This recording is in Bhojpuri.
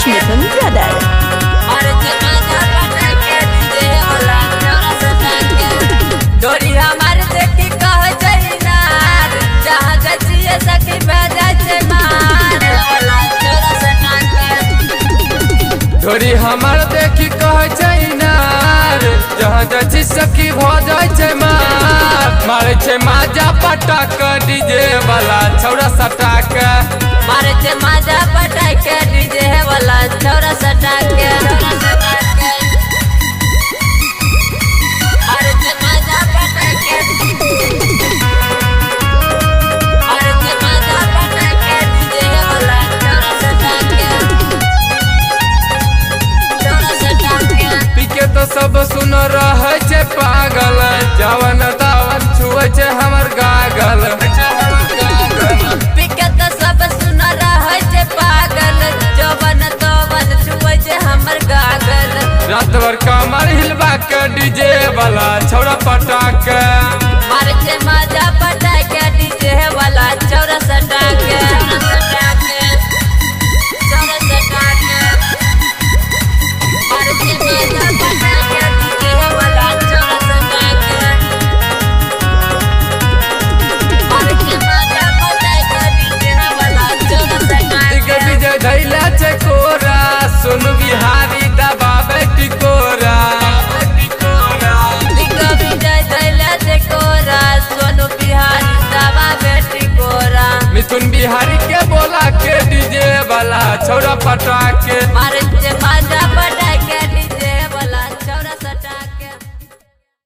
Mithun Brother. डोरी हमारे देखी कह जइना जहाँ जचिए सखी भेजा छे मार डोरी हमार देखी कह जइना जहाँ जची सखी भ जाय छे मारे छे माजा पटाक डीजे वाला छौरा सटाक मारे छे माजा पटाक डीजे वाला छौरा सटाक तो सब सुन रहे छे पागल जवन दावन छुए छे हमर गागल पिके तो सब सुन रहे छे पागल जवन दावन छुए छे हमर गागल रात भर कमर हिलवा के डीजे वाला छौरा पटाक मारे छे मजा पटाक डीजे वाला छौरा सटाक धैला छे कोरा सुन बिहारी दबावे टिकोरा मिथुन बिहारी के बोला के डीजे वाला छौरा पटाके मारे